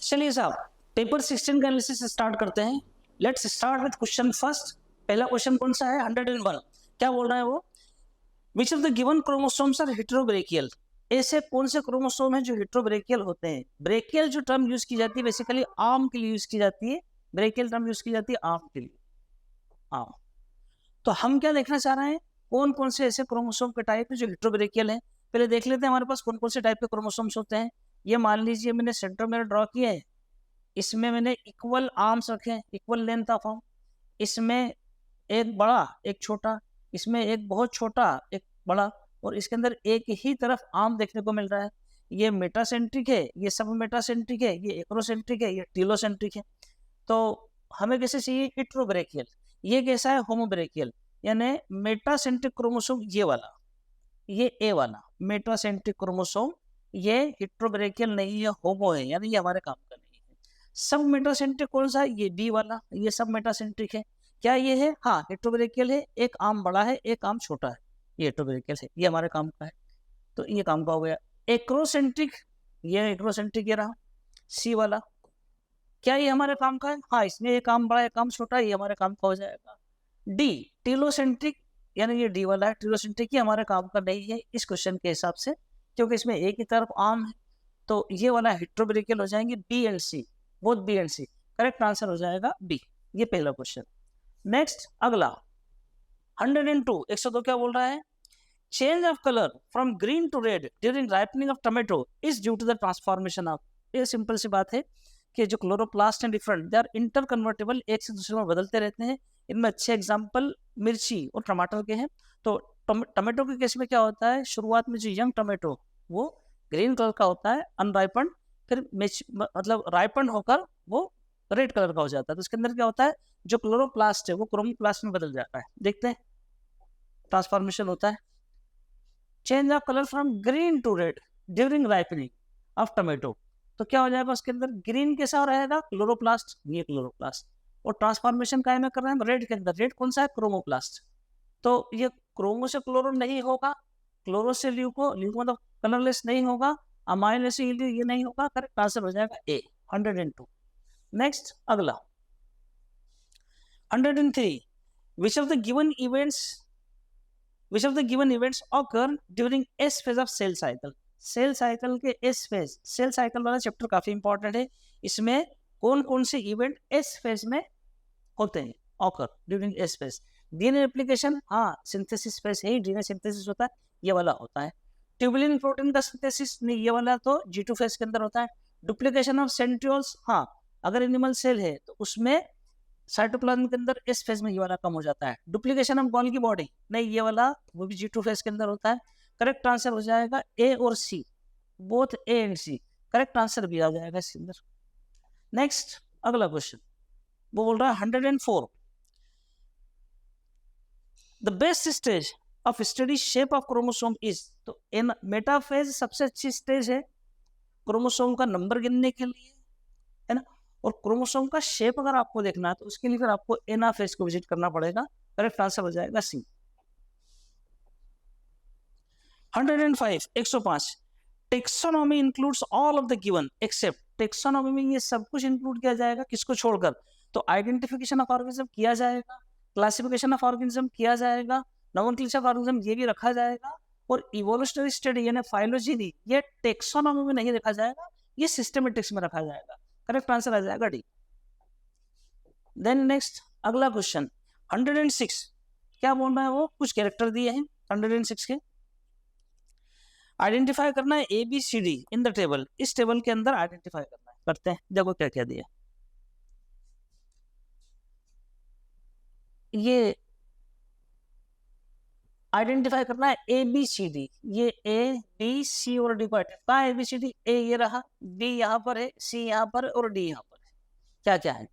चलिए साहब, पेपर 16 का एनालिसिस स्टार्ट करते हैं। Let's start with question first. पहला क्वेश्चन कौन सा है? 101। क्या बोल रहा है वो? Which of the given chromosomes are heterobrachial? ऐसे कौन से क्रोमोसोम हैं जो हेटेरोब्रेकियल होते हैं? ब्रेकियल जो टर्म यूज की जाती है बेसिकली आर्म के लिए यूज की जाती है। ब्रेकियल टर्म यूज की जाती है आर्म के लिए। आर्म। तो हम क्या देखना चाह रहे हैं? कौन कौन से ऐसे क्रोमोसोम के टाइप है जो हेटेरोब्रेकियल है। पहले देख लेते हैं हमारे पास कौन कौन से टाइप के क्रोमोसोम्स होते हैं। ये मान लीजिए मैंने सेंट्रोमेयर ड्रॉ किया है, इसमें मैंने इक्वल आर्म्स रखे हैं, इक्वल लेंथ ऑफ आर्म। इसमें एक बड़ा एक छोटा, इसमें एक बहुत छोटा एक बड़ा, और इसके अंदर एक ही तरफ आर्म देखने को मिल रहा है। ये मेटासेंट्रिक है, ये सब मेटासेंट्रिक है, ये एक्रोसेंट्रिक है, ये टीलोसेंट्रिक है। तो हमें कैसे चाहिए? हेटेरोब्रेकियल। ये कैसा है? होमोब्रेकियल। यानी मेटासेंट्रिक क्रोमोसोम ये वाला, ये ए वाला मेटासेंट्रिक क्रोमोसोम, ये हेटेरोब्रेकियल नहीं है, होमो है, यानी ये हमारे काम का नहीं है। सब मेटासेंट्रिक कौन सा है? ये बी वाला, ये सब मेटासेंट्रिक है। क्या ये है? हाँ, हेटेरोब्रेकियल है। एक आर्म बड़ा है, एक आर्म छोटा है, ये हेटेरोब्रेकियल है, ये हमारे काम का है। तो ये काम का हो गया। एक्रोसेंट्रिक, ये एक्रोसेंट्रिक ये रहा सी वाला। क्या ये हमारे काम का है? हाँ, इसमें एक आर्म बड़ा एक आर्म छोटा है, ये हमारे काम का हो जाएगा। डी टीलोसेंट्रिक, यानी ये डी वाला है, टीलोसेंट्रिक ही हमारे काम का नहीं है इस क्वेश्चन के हिसाब से, क्योंकि इसमें एक ही तरफ आर्म है। तो ये वाला हेटेरोब्रेकियल हो जाएंगे B and C, both B and C. Correct answer हो जाएगा बी। ये पहला क्वेश्चन। नेक्स्ट अगला 102। 102 क्या बोल रहा है? Change of colour from green to red during ripening of tomato is due to the transformation of. ये सिंपल सी बात है कि जो क्लोरोप्लास्ट हैं different, they are interconvertible, एक से दूसरे में बदलते रहते हैं। इनमें अच्छे एग्जाम्पल मिर्ची और टमाटर के हैं। तो टमाटो के केस में क्या होता है? शुरुआत में जो यंग टमाटो वो ग्रीन कलर का होता है अनराइपन, फिर मतलब राइपन होकर वो रेड कलर का हो जाता है। तो इसके अंदर क्या होता है? जो क्लोरोप्लास्ट है वो क्रोमोप्लास्ट में बदल जाता है। देखते हैं, ट्रांसफॉर्मेशन होता है। Change of colour from green to red during ripening of tomato. तो क्या हो जाएगा उसके अंदर? ग्रीन कैसा रहेगा? क्लोरोप्लास्ट, ये क्लोरोप्लास्ट। और ट्रांसफॉर्मेशन काय में कर रहे हैं? रेड के अंदर। रेड कौन सा है? क्रोमोप्लास्ट। तो ये क्रोमो से क्लोरो नहीं होगा, क्लोरो से ल्यूको, ल्यूको मतलब कलरलेस नहीं होगा, अमाइनो से ये नहीं होगा। करेक्ट आंसर हो जाएगा ए, 102। नेक्स्ट अगला 103। Which of the given events occur during S phase of cell cycle? Cell cycle के एस फेज, सेल साइकिल वाला चैप्टर काफी इंपॉर्टेंट है। इसमें कौन कौन से इवेंट एस फेज में होते हैं? Occur during S phase. DNA replication, हाँ सिंथेसिस फेज है, डीएनए सिंथेसिस होता है, ये वाला होता है। ट्यूबुलिन प्रोटीन का सिंथेसिस नहीं, ये वाला तो G2 फेज के अंदर होता है। डुप्लीकेशन ऑफ सेंट्रियोल्स, हाँ अगर एनिमल सेल है तो उसमें साइटोप्लाज्म के अंदर इस फेज में ये वाला कम हो जाता है। डुप्लीकेशन ऑफ गोल्गी बॉडी नहीं, ये वाला वो भी G2 फेज के अंदर होता है। करेक्ट आंसर हो जाएगा ए और C, both A and C. Correct answer भी आ जाएगा इसके अंदर। नेक्स्ट अगला क्वेश्चन वो बोल रहा है 104। The best stage of study shape of chromosome is. तो इन मेटाफेज सबसे अच्छी स्टेज है क्रोमोसोम का नंबर गिनने के लिए, है ना। और क्रोमोसोम का शेप अगर आपको देखना है तो उसके लिए फिर आपको एनाफेज को विजिट करना पड़ेगा। करेक्ट आंसर हो जाएगा C. 105। 105। Taxonomy includes all of the given except. Taxonomy में ये सब कुछ इंक्लूड किया जाएगा, किसको छोड़कर? तो आइडेंटिफिकेशन ऑफ ऑर्गेनिज्म किया जाएगा, क्लासिफिकेशन ऑफ ऑर्गेनिज्म किया जाएगा, नोमेनक्लेचर ऑफ ऑर्गेनिज्म ये भी रखा जाएगा, और इवोल्यूशनरी स्टडी यानी फाइलोजेनी ये टेक्सोनॉमी में नहीं रखा जाएगा, ये सिस्टमेटिक्स में रखा जाएगा। करेक्ट आंसर आ जाएगा डी। देन नेक्स्ट अगला क्वेश्चन 106। क्या बोल रहा है वो? कुछ कैरेक्टर दिए हैं 106 के, आइडेंटिफाई करना है A B C D in the table. इस टेबल के अंदर आइडेंटिफाई करना है। करते हैं, देखो क्या क्या दिया। ये आइडेंटिफाई करना है ए बी सी डी, ये ए बी सी और डी को कहा ए बी सी डी। ए ये रहा, डी यहाँ पर है, सी यहाँ पर और डी यहाँ पर है। क्या क्या है?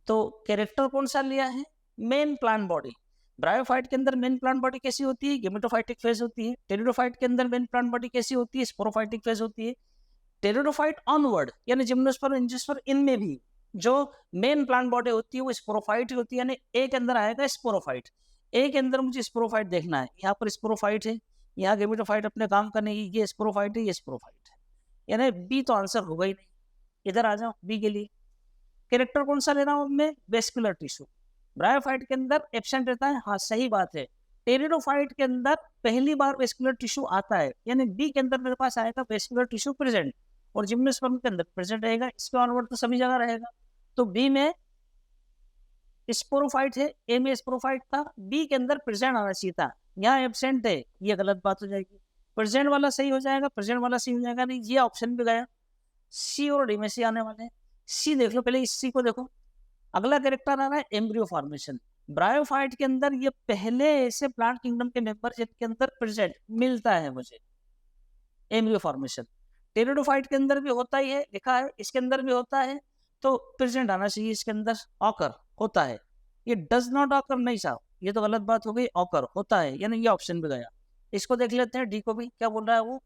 तो कैरेक्टर कौन सा लिया है? Main plant body. ब्रायोफाइट के अंदर मेन प्लांट बॉडी कैसी होती है? गेमेटोफाइटिक फेज होती है। टेरिडोफाइट के अंदर मेन प्लांट बॉडी कैसी होती है? स्पोरोफाइटिक फेज होती है। टेरिडोफाइट ऑनवर्ड यानी जिम्नोस्पर्म एंजियोस्पर्म, इनमें भी जो मेन प्लांट बॉडी होती है वो स्पोरोफाइट होती है, यानी ए के अंदर आएगा स्पोरोफाइट। ए के अंदर मुझे स्पोरोफाइट देखना है, यहाँ पर स्पोरोफाइट है, यहाँ गेमेटोफाइट अपने काम करने की, ये स्पोरोफाइट है, ये स्पोरोफाइट है, यानी बी तो आंसर होगा ही नहीं। इधर आ जाओ बी के लिए। कैरेक्टर कौन सा ले रहा हूँ मैं? Vascular tissue. ब्रायोफाइट के अंदर एब्सेंट रहता है, हाँ सही बात है। टेरिडोफाइट के अंदर पहली बार वेस्कुलर टिश्यू आता है, यानी बी के अंदर मेरे पास आएगा वेस्कुलर टिश्यू प्रेजेंट, और जिम्नोस्पर्म के अंदर प्रेजेंट रहेगा, इसके ऑनवर्ड तो सभी जगह रहेगा। तो बी में स्पोरोफाइट है, ए में स्पोरोफाइट था, बी के अंदर प्रेजेंट आना चाहिए था, यहाँ एब्सेंट है, ये गलत बात हो जाएगी। प्रेजेंट वाला सही हो जाएगा, प्रेजेंट वाला सही हो जाएगा, नहीं ये ऑप्शन भी गया। सी और डी में सी आने वाले हैं। सी देख लो, पहले इस सी को देखो। अगला कैरेक्टर आ रहा है एम्ब्रियो फॉर्मेशन। ब्रायोफाइट के अंदर ये पहले ऐसे प्लांट किंगडम के मेंबर जिनके अंदर प्रेजेंट मिलता है मुझे एम्ब्रियो फॉर्मेशन। टेरिडोफाइट के अंदर भी होता ही है, लिखा है, इसके अंदर भी होता है, तो प्रेजेंट आना चाहिए इसके अंदर, ऑकर होता है। ये डज नॉट ऑकर नहीं साहब, ये तो गलत बात हो गई, ऑकर होता है, यानी ये ऑप्शन भी गया। इसको देख लेते हैं डी को भी, क्या बोल रहा है वो।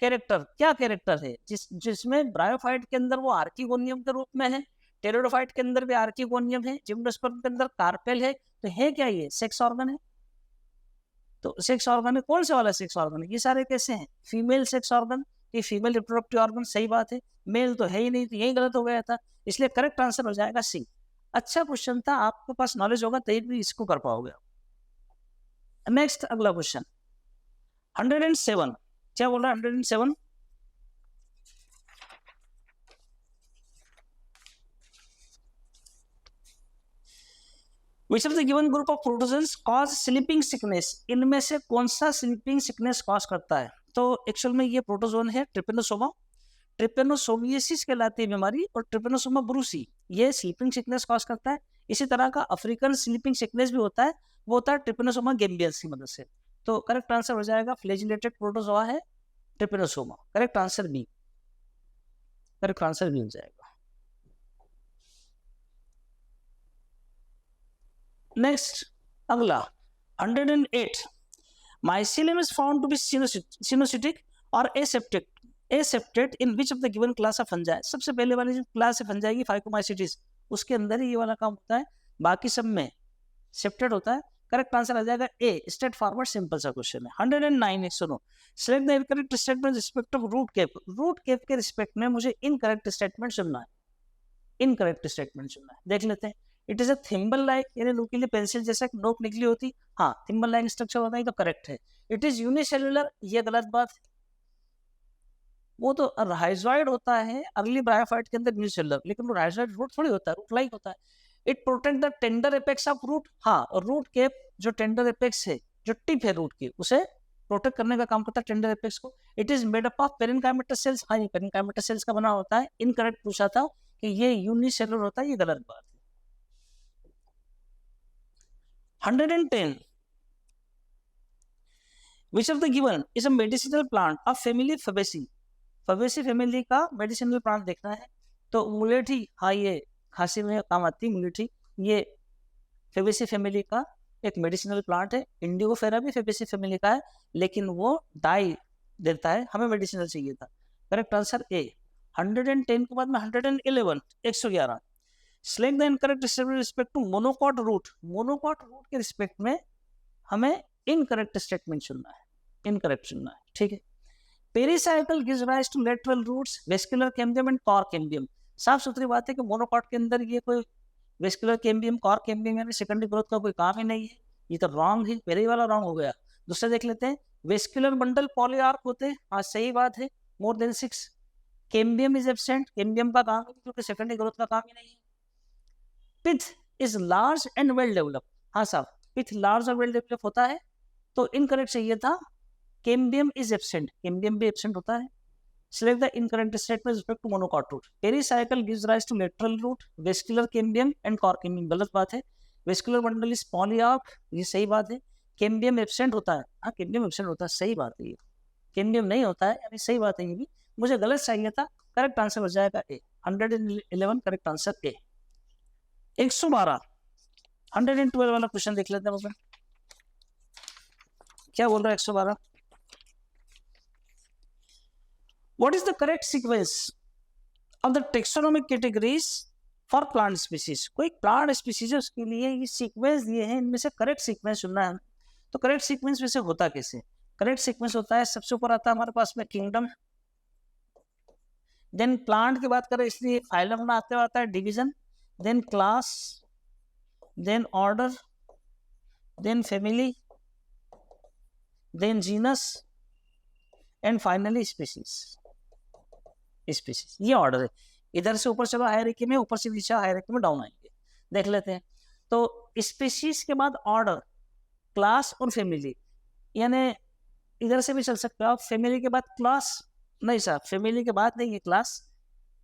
कैरेक्टर, क्या कैरेक्टर है जिसमें ब्रायोफाइट के अंदर वो आर्किगोनियम के रूप में है, टेरिडोफाइट के अंदर भी आर्किगोनियम है, जिम्नोस्पर्म के अंदर कार्पेल है, तो है क्या ये? सेक्स ऑर्गन है। तो सेक्स ऑर्गन है, कौन से वाला सेक्स ऑर्गन है? ये सारे कैसे हैं? फीमेल सेक्स ऑर्गन, ये फीमेल रिप्रोडक्टिव ऑर्गन, सही बात है। मेल तो है ही नहीं, तो यही गलत हो गया था, इसलिए करेक्ट आंसर हो जाएगा सी। अच्छा क्वेश्चन था, आपके पास नॉलेज होगा तभी भी इसको कर पाओगे। नेक्स्ट अगला क्वेश्चन 107, क्या बोल रहा है 107? Which of the given group of protozoans cause sleeping sickness? इनमें से कौन सा स्लीपिंग सिकनेस कॉज करता है? तो एक्चुअल में ये प्रोटोजोन है ट्रिपेनोसोमा, ट्रिपेनोसोमियासिस कहलाती है बीमारी, और ट्रिपेनोसोमा ब्रूसी ये स्लीपिंग सिकनेस कॉज करता है। इसी तरह का अफ्रीकन स्लीपिंग सिकनेस भी होता है, वो होता है ट्रिपेनोसोमा गेम्बियंस की मदद से। तो करेक्ट आंसर हो जाएगा फ्लैजिलेटेड प्रोटोजोआ है trypanosoma, correct answer B, correct answer B हो जाएगा। नेक्स्ट अगला 108, mycelium is found to be sinusitic or aseptate in which of the given class of fungi? सबसे पहले वाली जो क्लास है फंजाई की फाइकोमाइसिटिस, उसके अंदर ही ये वाला काम होता है, बाकी सब में सेप्टेट होता है। करेक्ट आंसर आ जाएगा ए, स्ट्रेट फॉरवर्ड सिंपल सा क्वेश्चन है। 109 एक सुनो, select the incorrect statement respect of root cap. Root cap के रिस्पेक्ट में मुझे इनकरेक्ट स्टेटमेंट चुनना है, इनकरेक्ट स्टेटमेंट चुनना है। देख लेते हैं। It is a thimble like, यानी नुकीली पेंसिल जैसा नोक निकली होती, हाँ थिम्बल लाइक स्ट्रक्चर होता है तो करेक्ट है। इट इज यूनिसेलुलर, ये गलत बात है, वो तो राइजोइड होता है अर्ली ब्रायोफाइट के अंदर यूनिसेलुलर, लेकिन वो राइजोइड रूट थोड़ी होता है, रूट लाइक होता है। It protect the tender apex of root, हाँ रूट केप जो टेंडर एपेक्स है, जो टिप है रूट की, उसे प्रोटेक्ट करने का काम करता है टेंडर एपेक्स को। It is made up of parenchymatous cells, हाँ ये पेरेन्काइमेटस सेल्स का बना होता है, इनकरेक्ट पूछा था कि ये यूनिसेलुलर होता है, ये गलत बात है। 110, which of the given is a medicinal plant of family Fabaceae? Fabaceae family का मेडिसिनल प्लांट देखना है, तो मुलेठी, हाँ ये खांसी में काम आती है मुलेठी, ये फेबेसी फैमिली का एक मेडिसिनल प्लांट है। इंडिगोफेरा भी फेबेसी फैमिली का है, लेकिन वो डाई देता है, हमें मेडिसिनल चाहिए था। Correct answer A. 110 के बाद में 111 111, select the incorrect statement respect to monocot root. Monocot root के रिस्पेक्ट में हमें इनकरेक्ट स्टेटमेंट चुनना है, इनकरेक्ट चुनना है, ठीक है। Pericycle gives rise to lateral roots, vascular cambium and cork cambium. साफ सुथरी बात है कि मोनोकॉट के अंदर ये कोई वेस्कुलर कैम्बियम कॉर कैम्बियम यानी सेकेंडरी ग्रोथ का कोई काम ही नहीं है, ये तो रॉन्ग है, पहले ही वाला रॉन्ग हो गया। दूसरा देख लेते हैं, वेस्कुलर बंडल पॉलीआर्क होते हैं, हाँ सही बात है, more than 6। Cambium is absent, cambium का काम है क्योंकि सेकेंडरी ग्रोथ का काम ही नहीं है। Pith is large and well develop, हाँ साहब पिथ लार्ज और वेल डेवलप होता है, तो इनकरेक्ट चाहिए था, कैम्बियम इज एब्सेंट, कैम्बियम भी एब्सेंट होता है। Select the incorrect statement with respect to monocot root. Pericycle gives rise to lateral root, vascular cambium and core cambium, गलत बात है। Vascular bundle is polyarch, ये सही बात है। Cambium absent होता है, हाँ cambium absent होता है, सही बात है ये। Cambium नहीं होता है, यानी सही बात है ये भी, मुझे गलत चाहिए था। करेक्ट आंसर हो जाएगा ए, 111 करेक्ट आंसर ए। 112, 112 वाला क्वेश्चन देख लेते हैं, क्या बोल रहा है 112। What is the correct sequence of the taxonomic categories for plant species? कोई plant species है उसके लिए ये सीक्वेंस दिए हैं, इनमें से करेक्ट सीक्वेंस चुनना है। तो करेक्ट सीक्वेंस वैसे होता कैसे? करेक्ट सीक्वेंस होता है, सबसे ऊपर आता है हमारे पास में किंगडम, देन प्लांट की बात करें इसलिए फाइलम में आते आता है division, then class, then order, then family, then genus and finally species. Species ये ऑर्डर है, इधर से ऊपर चलो हायरार्की में, ऊपर से नीचे हायरार्की में डाउन आएंगे। देख लेते हैं। तो स्पीशीज के बाद ऑर्डर, क्लास और फैमिली, यानी इधर से भी चल सकते हो आप। फैमिली के बाद क्लास, नहीं साहब फैमिली के बाद नहीं है क्लास,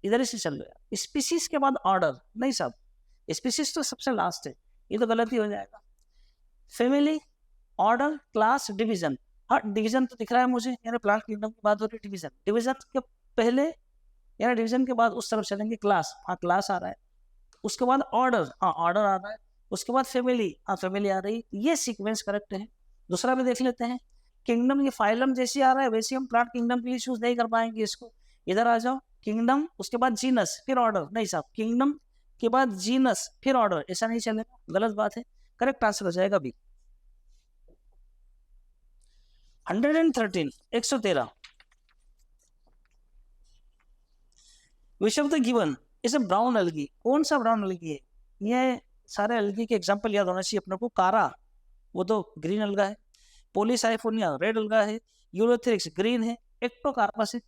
इधर से चल गया। स्पीशीज के बाद ऑर्डर, नहीं साहब स्पीशीज तो सबसे लास्ट है, ये तो गलत ही हो जाएगा। Family, order, class, division. हाँ डिवीजन तो दिख रहा है मुझे, यानी प्लांट किंगडम की बात हो रही है। डिवीजन, डिवीजन के पहले यानी डिवीजन के बाद उस तरफ चलेंगे क्लास, हाँ क्लास आ रहा है। उसके बाद ऑर्डर, हाँ ऑर्डर आ रहा है। उसके बाद फैमिली, हाँ फैमिली आ रही है। ये सीक्वेंस करेक्ट है। दूसरा भी देख लेते हैं। किंगडम, ये फाइलम जैसी आ रहा है वैसे हम प्लांट किंगडम के लिए चूज नहीं कर पाएंगे इसको। इधर आ जाओ, किंगडम उसके बाद जीनस फिर ऑर्डर, नहीं साहब किंगडम के बाद जीनस फिर ऑर्डर, ऐसा नहीं चलेगा, गलत बात है। करेक्ट आंसर हो जाएगा B. 113 113 which of the given is a brown algae. कौन सा ब्राउन एल्गी है? ये सारे एल्गी के एग्जांपल याद होना चाहिए अपने को। कारा वो तो ग्रीन अलगा है, पॉलीसाइफोनिया रेड अलगा है, यूरोथेरिक्स ग्रीन है, एक्टोकार्पस है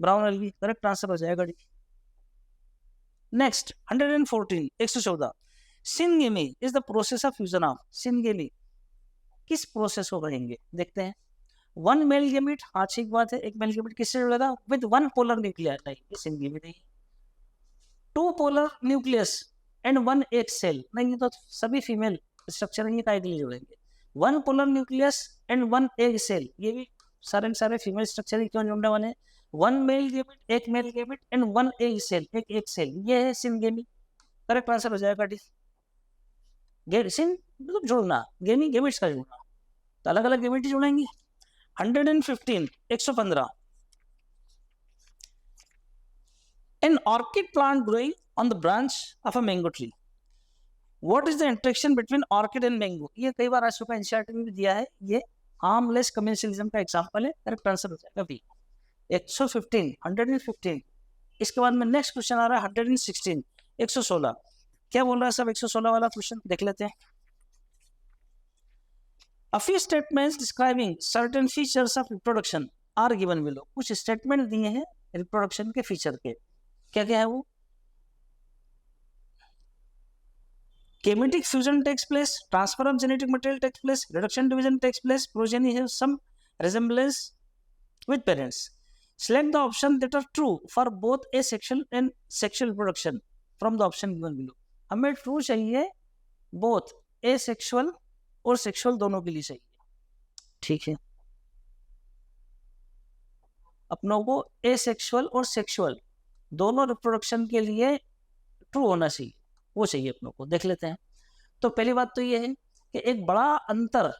ब्राउन एल्गी। करेक्ट आंसर हो जाएगा D. Next 114 114 syngamy is the process of fusion of. Syngamy किस प्रोसेस को कहेंगे देखते हैं। वन मेल गैमेट, हाँ ठीक बात है, एक मेल गैमेट किससे जुड़ेगा? विद वन पोलर न्यूक्लियर, नहीं ये सिनगेमी नहीं। Two polar nucleus and one egg cell, नहीं ये तो सभी फीमेल स्ट्रक्चर है, ये काय के लिए जुड़ेंगे? One polar nucleus and one egg cell, ये भी सारे फीमेल स्ट्रक्चर ही क्यों जुड़ने वाले हैं? वन मेल गैमेट, एक male gamete and one egg cell, एक एग सेल, ये है सिनगेमी। करेक्ट आंसर हो जाएगा डी। सिन मतलब जुड़ना, गेमी गैमेट्स का जुड़ना, तो अलग अलग गैमेट जुड़ेंगे। 115 115 an orchid plant growing on the branch of a mango tree, what is the interaction between orchid and mango? ये कई बार आज सुबह एनसीईआरटी में भी दिया है, ये हार्मलेस कमेंशियलिज्म का एग्जांपल है। करेक्ट आंसर हो जाएगा बी 115। इसके बाद में नेक्स्ट क्वेश्चन आ रहा है 116 116। क्या बोल रहा है सब 116 वाला क्वेश्चन देख लेते हैं। A few statements describing certain features of reproduction are given below। कुछ स्टेटमेंट दिए हैं रिप्रोडक्शन के फीचर के, क्या क्या है वो? Gametic fusion takes place, transfer of genetic material takes place, reduction division takes place, progeny have some resemblance with parents. Select the option that are true for both asexual and sexual reproduction from the option given below। हमें true चाहिए both asexual और sexual दोनों के लिए चाहिए, ठीक है। अपनों को एसेक्सुअल और सेक्सुअल दोनों रिप्रोडक्शन के लिए ट्रू होना चाहिए, वो चाहिए अपनों को। देख लेते हैं। तो पहली बात तो ये है कि एक बड़ा अंतर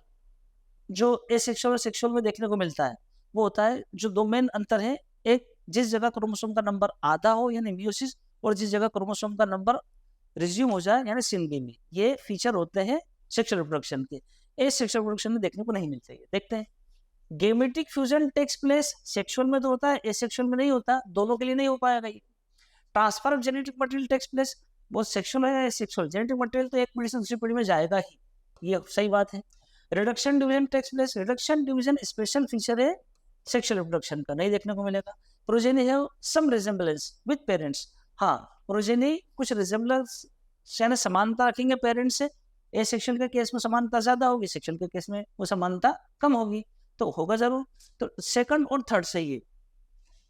जो एसेक्सुअल और सेक्सुअल में देखने को मिलता है वो होता है, जो दो मेन अंतर है, एक जिस जगह क्रोमोसोम का नंबर आधा हो यानी मियोसिस, और जिस जगह क्रोमोसोम का नंबर रिज्यूम हो जाए यानी सिनगेमी। ये फीचर होते हैं सेक्सुअल रिप्रोडक्शन के, एसेक्सुअल रिप्रोडक्शन में देखने को नहीं मिलते। देखते हैं। Gametic fusion takes place, sexual में तो होता है, एसेक्सुअल में नहीं होता, दोनों के लिए नहीं हो पाएगा ये। Transfer of genetic material takes place, वो सेक्सुअल है या एसेक्सुअल, जेनेटिक मटेरियल तो एक पीढ़ी से दूसरी पीढ़ी में जाएगा ही, ये सही बात है। Reduction division takes place, reduction division special feature है सेक्सुअल रिप्रोडक्शन का, नहीं देखने को मिलेगा। प्रोजेनी है सम रिजेम्बलेंस विद पेरेंट्स, हाँ प्रोजेनी कुछ रिजेम्बलेंस यानी समानता रखेंगे पेरेंट्स से। एसेक्सुअल के केस में समानता ज्यादा होगी, सेक्सुअल के केस में वो समानता कम होगी, तो होगा जरूर। तो सेकंड और थर्ड से ये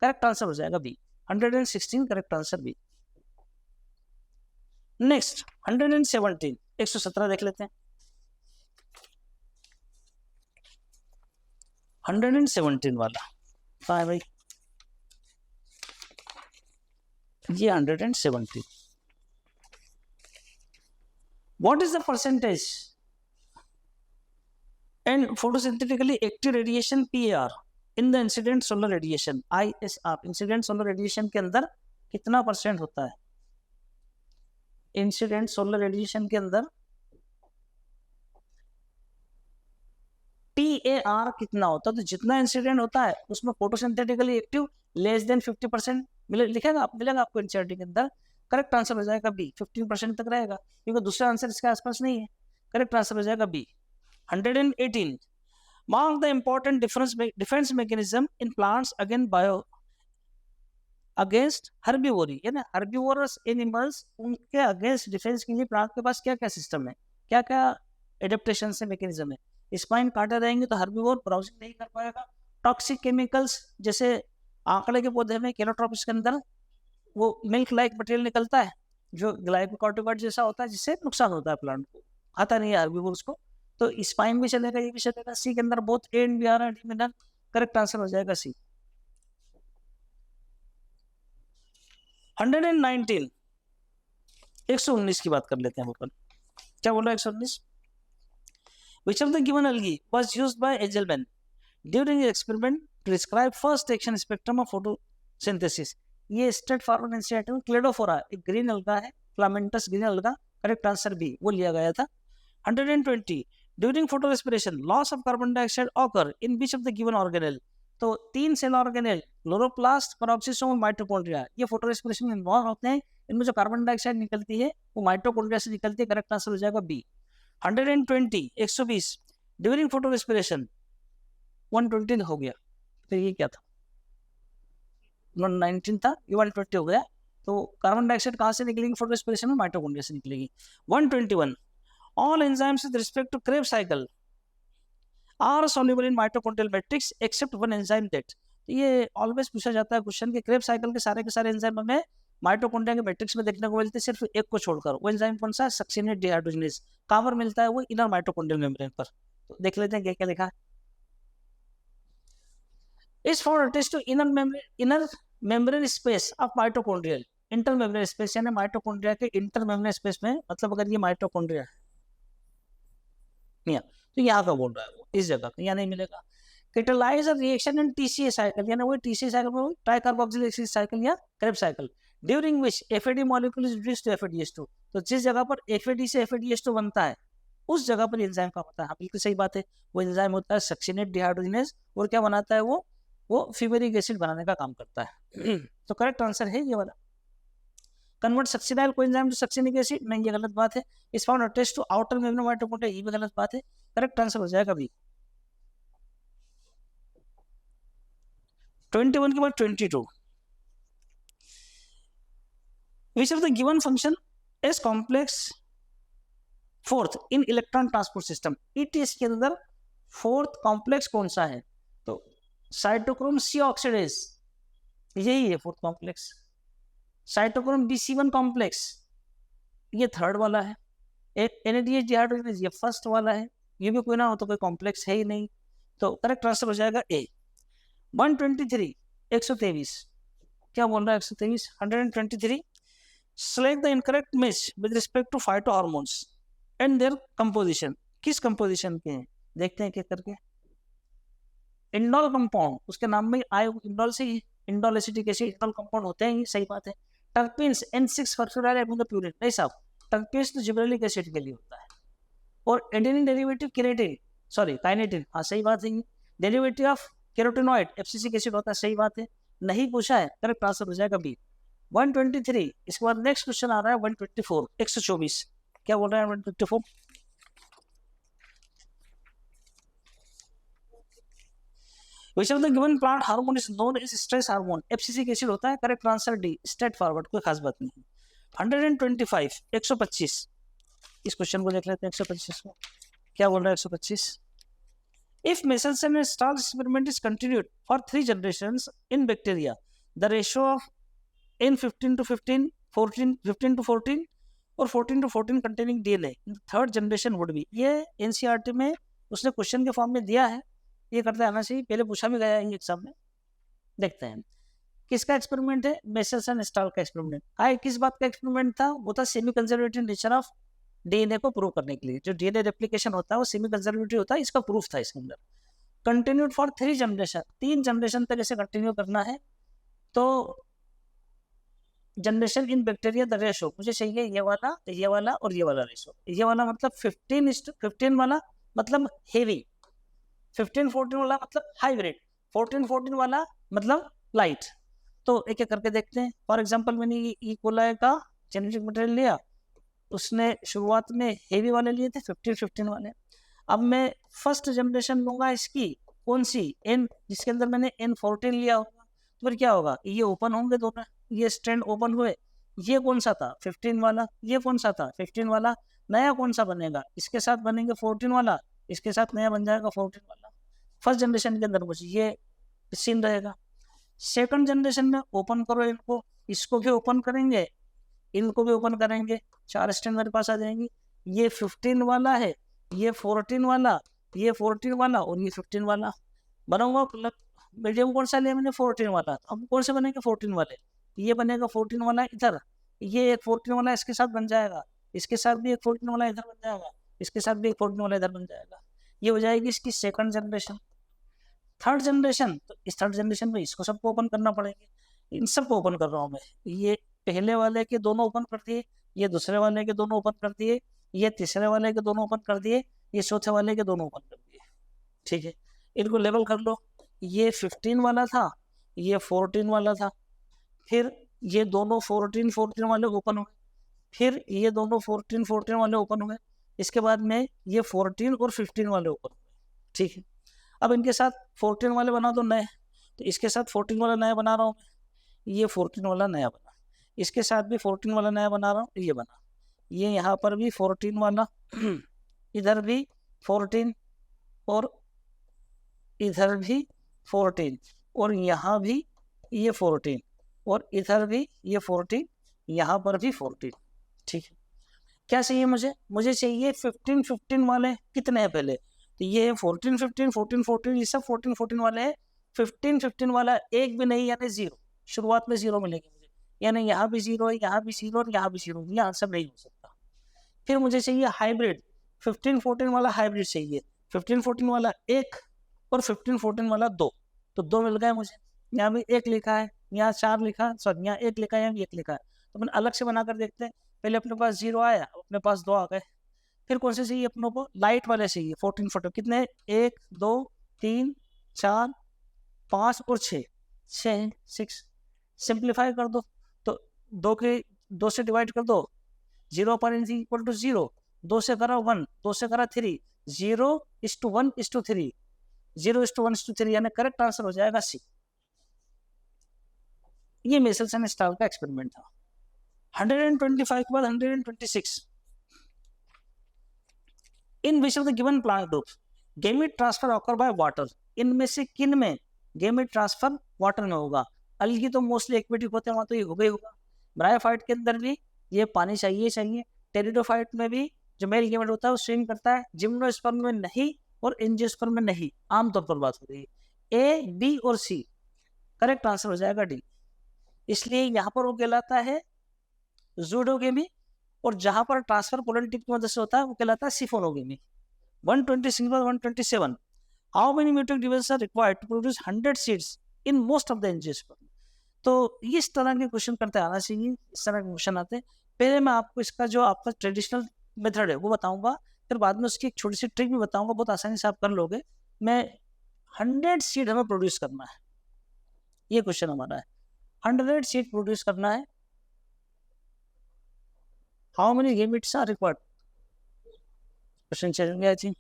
करेक्ट आंसर हो जाएगा B 116, correct answer B. Next 117 117 देख लेते हैं। 117 वाला कहाँ है भाई? ये 117। What is the percentage and photosynthetically active radiation PAR in the incident solar radiation ISR? Incident solar radiation के अंदर कितना परसेंट होता है? इंसिडेंट सोलर रेडिएशन के अंदर PAR कितना होता है? तो जितना इंसिडेंट होता है उसमें फोटोसिंथेटिकली एक्टिव लेस देन 50%, लिखेगा आप, मिलेगा आपको एनसीईआरटी के अंदर। करेक्ट आंसर हो जाएगा बी, 15% तक रहेगा, क्योंकि दूसरा आंसर इसके आसपास नहीं है। करेक्ट आंसर हो जाएगा B. 118, mark the important defence mechanism in plants against herbivory, है ना, हर्बीवोरस एनिमल्स, उनके अगेंस्ट डिफेंस के लिए प्लांट के पास क्या क्या सिस्टम है, क्या क्या एडेप्टेशन से मैकेनिज्म है। स्पाइन काटे रहेंगे तो हर्बीवोर ब्राउजिंग नहीं कर पाएगा। टॉक्सिक केमिकल्स, जैसे आंकड़े के पौधे में केलोट्रोपिस के अंदर वो मिल्क लाइक मटेरियल निकलता है जो ग्लाइकोकॉर्टिकॉइड जैसा होता है, जिससे नुकसान होता है प्लांट को, आता नहीं है हर्बीवोर्स को। तो स्पाइन भी चलेगा, ये भी चलेगा। सी के अंदर बोथ ए एंड बी आ रहा है, डी में डन। करेक्ट आंसर हो जाएगा सी। 119, 119 की बात कर लेते हैं अपन। क्या बोल रहा है 119? Which of the given algae was used by Engelmann during his experiment to describe first action spectrum of photosynthesis? ये स्ट्रेट फॉरवर्ड एनसीईआरटी में क्लेडोफोरा एक ग्रीन अलगा है, फ्लामेंटस ग्रीन अलगा। करेक्ट आंसर बी, वो लिया गया था। 120, during photo respiration loss of carbon dioxide occur in beach of the given organelle. तो 3 सेल ऑर्गेनेल, क्लोरोप्लास्ट, पेरोक्सिसोम और माइटोकॉन्ड्रिया, ये फोटो रेस्पिरेशन में इन्वॉल्व होते हैं। इनमें जो कार्बन डाइऑक्साइड निकलती है वो माइटोकॉन्ड्रिया से निकलती है। करेक्ट आंसर हो जाएगा बी। 120, 120, ड्यूरिंग फोटो रेस्पिरेशन 120 हो गया, फिर ये क्या था, 119 था, ये 120 हो गया। तो कार्बन डाइऑक्साइड कहाँ से निकलेगी फोटो रेस्पिरेशन में? माइटोकॉन्ड्रिया से निकलेगी। 121, all enzymes with respect to Krebs cycle are soluble in mitochondrial matrix except one enzyme that. ये ऑलवेज पूछा जाता है क्वेश्चन के क्रेब्स साइकिल के सारे एंजाइम हमें माइटोकॉन्ड्रिया के मैट्रिक्स में देखने को मिलते हैं, सिर्फ एक को छोड़कर। वो एंजाइम कौन सा है? Succinate dehydrogenase. कहाँ पर मिलता है वो? इनर माइटोकॉन्ड्रियल मेम्ब्रेन पर। तो देख लेते हैं क्या क्या लिखा है। Is for attached to inner membrane space of mitochondrial, intermembrane space, यानी माइटोकॉन्ड्रिया के इंटर मेम्ब्रेन स्पेस में, मतलब अगर ये माइटोकॉन्ड्रिया है तो यहाँ का बोल रहा है वो, इस जगह का यहाँ नहीं मिलेगा। Catalyse a reaction in TCA cycle, यानी वो टीसीए साइकिल में ट्राइकार्बोक्सिल एसिड साइकिल या Krebs cycle, during which FAD molecule is reduced to FADH2. तो जिस जगह पर एफएडी से एफएडीएच2 बनता है उस जगह पर एंजाइम का होता है। हाँ बिल्कुल सही बात है, वो एंजाइम होता है सक्सिनेट डिहाइड्रोजनेज, और क्या बनाता है वो फ्यूमेरिक एसिड बनाने का काम करता है। तो करेक्ट आंसर है ये वाला। Convert succinyl coenzyme to succinic acid, नहीं ये गलत बात है। Is found attached to outer membrane mitochondria, ये भी गलत बात है। करेक्ट आंसर हो जाएगा बी। 21 के बाद 22, which of the given function is complex fourth in electron transport system? ETS के अंदर फोर्थ कॉम्प्लेक्स कौन सा है? तो साइटोक्रोम सी ऑक्सीडेज, यही है fourth complex. Cytochrome BC1 complex, ये थर्ड वाला है। NADH डिहाइड्रोजनेज, ये फर्स्ट वाला है। ये भी कोई ना हो तो कोई कॉम्प्लेक्स है ही नहीं। तो करेक्ट आंसर हो जाएगा ए। 123, 123, क्या बोल रहा है 123? 123, select the incorrect match with respect to phytohormones and their composition। किस कंपोजिशन के हैं देखते हैं क्या करके। इंडोल कंपाउंड, उसके नाम में आए इंडोल से, indole acetic acid indole compound होते हैं, सही बात है। टर्पीन्स N6 फॉस्फोराइल एमिनोप्यूरिन, नहीं साहब, टर्पीन्स तो जिबरेलिक एसिड के लिए होता है। और एडेनिन डेरिवेटिव किनेटिन, सॉरी काइनेटिन, हाँ सही बात है। Derivative of carotenoid abscisic acid होता है, सही बात है। नहीं पूछा है, करेक्ट आंसर हो जाएगा बी। 123, इसके बाद नेक्स्ट क्वेश्चन आ रहा है 124, 124, क्या बोल रहा है 124? Which of the given plant hormone is known as stress hormone? Abscisic acid होता है। Correct answer D, straight forward, कोई खास बात नहीं। 125, 125, इस क्वेश्चन को देख लेते हैं 125 को, क्या बोल रहा है 125? If Michelson and Stahl experiment is continued for 3 generations in bacteria, the ratio of N15 to 15, 14, 15 to 14 और 14 to 14 containing DNA in the third generation would be। ये NCERT में उसने क्वेश्चन के फॉर्म में दिया है, ये करते आना चाहिए, पहले पूछा भी गया है एग्जाम में। देखते हैं किसका एक्सपेरिमेंट है, मेसेल्सन स्टाल का एक्सपेरिमेंट। आए किस बात का एक्सपेरिमेंट था? वो था semi conservative nature of DNA को प्रूव करने के लिए। जो डीएनए रेप्लिकेशन होता है वो सेमी कंजर्वेटिव होता है, इसका प्रूफ था इसके अंदर। कंटिन्यूड फॉर 3 जनरेशन, 3 जनरेशन तक इसे कंटिन्यू करना है। तो generation in bacteria the ratio मुझे चाहिए ये वाला और ये वाला रेशो। ये वाला मतलब 15:15 वाला मतलब हेवी, 15-14 वाला मतलब हाई ग्रेड, 14-14 वाला मतलब लाइट। तो एक एक करके देखते हैं। फॉर एग्जांपल मैंने ये ई कोलाई का जेनेटिक मटेरियल लिया, उसने शुरुआत में हेवी वाले लिए थे 15 वाले। अब मैं फर्स्ट जनरेशन लूंगा इसकी, कौन सी, एन, जिसके अंदर मैंने N14 लिया होगा, तो फिर क्या होगा, ये ओपन होंगे दोनों, ये स्ट्रैंड ओपन हुए। ये कौन सा था 15 वाला, ये कौन सा था 15 वाला, नया कौन सा बनेगा, इसके साथ बनेंगे 14 वाला, इसके साथ नया बन जाएगा 14 वाला। फर्स्ट जनरेशन के अंदर मुझे ये सीन रहेगा। सेकंड जनरेशन में ओपन करो इनको, इसको भी ओपन करेंगे, इनको भी ओपन करेंगे, 4 स्ट्रैंड मेरे पास आ जाएंगी। ये 15 वाला है, ये 14 वाला, ये 14 वाला और ये 15 वाला बनाऊंगा। मीडियम कौन सा लिया मैंने, 14 वाला। अब कौन से बनेंगे 14 वाले, ये बनेगा 14 वाला इधर, ये एक 14 वाला इसके साथ बन जाएगा, इसके साथ भी एक 14 वाला इधर बन जाएगा, इसके साथ भी एक 14 वाला इधर बन जाएगा। ये हो जाएगी इसकी सेकंड जनरेशन। थर्ड जनरेशन, तो इस थर्ड जनरेशन में इसको सबको ओपन करना पड़ेगा, इन सबको ओपन कर रहा हूँ मैं। ये पहले वाले के दोनों ओपन कर दिए, ये दूसरे वाले के दोनों ओपन कर दिए, ये तीसरे वाले के दोनों ओपन कर दिए, ये चौथे वाले के दोनों ओपन कर दिए। ठीक है, इनको लेवल कर लो। ये 15 वाला था, ये 14 वाला था, फिर ये दोनों 14 वाले ओपन हुए, फिर ये दोनों 14 वाले ओपन हुए, इसके बाद में ये 14 और 15 वाले ओपन हुए। ठीक है, अब इनके साथ 14 वाले बना दो नए, तो इसके साथ 14 वाला नया बना रहा हूँ, ये 14 वाला नया बना, इसके साथ भी 14 वाला नया बना रहा हूँ, ये बना, ये यहाँ पर भी 14 वाला, इधर भी 14 और इधर भी 14 और यहाँ भी ये 14 और इधर भी ये 14, यहाँ पर भी 14। ठीक है, क्या चाहिए मुझे, मुझे चाहिए 15 वाले कितने हैं पहले, तो ये 14 14 ये सब 14 वाले हैं। 15 वाला एक भी नहीं, यानी 0, शुरुआत में 0 मिलेगी मुझे, यानी यहाँ भी 0 है, यहाँ भी 0 और यहाँ भी 0, ये आंसर नहीं हो सकता। फिर मुझे चाहिए हाइब्रिड, 15-14 वाला हाइब्रिड चाहिए, 15-14 वाला 1 और 15-14 वाला 2, तो 2 मिल गए मुझे। यहाँ भी 1 लिखा है, यहाँ 4 लिखा है, सॉरी यहाँ 1 लिखा है, यहाँ भी 1 लिखा है, तो अपन अलग से बनाकर देखते हैं। पहले अपने पास 0 आया, अपने पास 2 आ गए। फिर कौन से चाहिए अपनों को, लाइट वाले चाहिए 14 कितने, 1 2 3 4 5 और 6 6 सिंप्लीफाई कर दो, तो 2 से डिवाइड कर दो, 0 पर इक्वल टू 0, 2 से करा 1, 2 से करा 3, 0:1:3, 0:1:3, यानी करेक्ट आंसर हो जाएगा सी। ये मिचेल्सन एंड स्टार्ल का एक्सपेरिमेंट था। 125 के बाद 126, in which of the given plant group gamete transfer occur by water, इनमें से किन में गेमेट ट्रांसफर वाटर में होगा। अलगी तो मोस्टली एक्वेटिक होते हैं, वहां तो ये होगा ही होगा। ब्रायोफाइट के अंदर भी ये पानी चाहिए। टेरिडोफाइट में भी जो मेल गेमेट होता है वो स्विम करता है, जिम्नोस्पर्म में नहीं और एंजियोस्पर्म में नहीं, आमतौर पर बात हो रही है। ए, बी और सी, करेक्ट आंसर हो जाएगा डी। इसलिए यहाँ पर वो कहलाता है जूडोगेमी, और जहां पर ट्रांसफर पोलैरिटी की मदद से होता है वो कहलाता है सिफोनोगेमी। 126 बाद 127, how many meiotic devices are required to produce 100 seeds in most of the angiosperm. तो इस तरह के क्वेश्चन करते आना चाहिए, इस तरह के क्वेश्चन आते हैं। पहले मैं आपको इसका जो आपका ट्रेडिशनल मेथड है वो बताऊंगा, फिर बाद में उसकी एक छोटी सी ट्रिक भी बताऊंगा, बहुत आसानी से आप कर लोगे। मैं 100 सीड हमें प्रोड्यूस करना है, ये क्वेश्चन हमारा है, 100 सीड प्रोड्यूस करना है, how many gametes are required, question चल गया थी।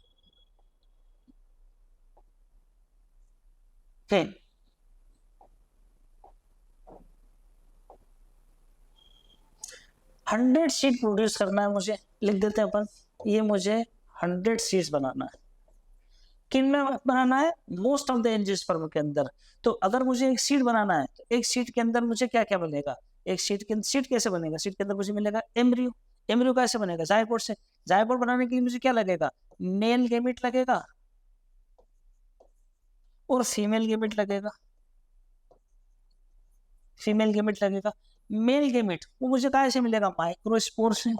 Okay. 100 सीट प्रोड्यूस करना है मुझे, लिख देते हैं अपन, ये मुझे 100 सीट्स बनाना है। किन में बनाना है, मोस्ट ऑफ द एंजियोस्पर्म के अंदर। तो अगर मुझे एक सीट बनाना है तो एक सीट के अंदर मुझे क्या क्या बनेगा, एक सीट के सीट कैसे बनेगा, सीट के अंदर मुझे मिलेगा एम्ब्रियो, एम्ब्रियो कैसे बनेगा, जायपोड से, जायपोड बनाने के लिए मुझे क्या लगेगा, मेल गेमेट लगेगा और फीमेल गेमेट लगेगा, फीमेल गेमेट लगेगा। मेल गेमेट वो मुझे कहाँ से मिलेगा, माइक्रोस्पोर से।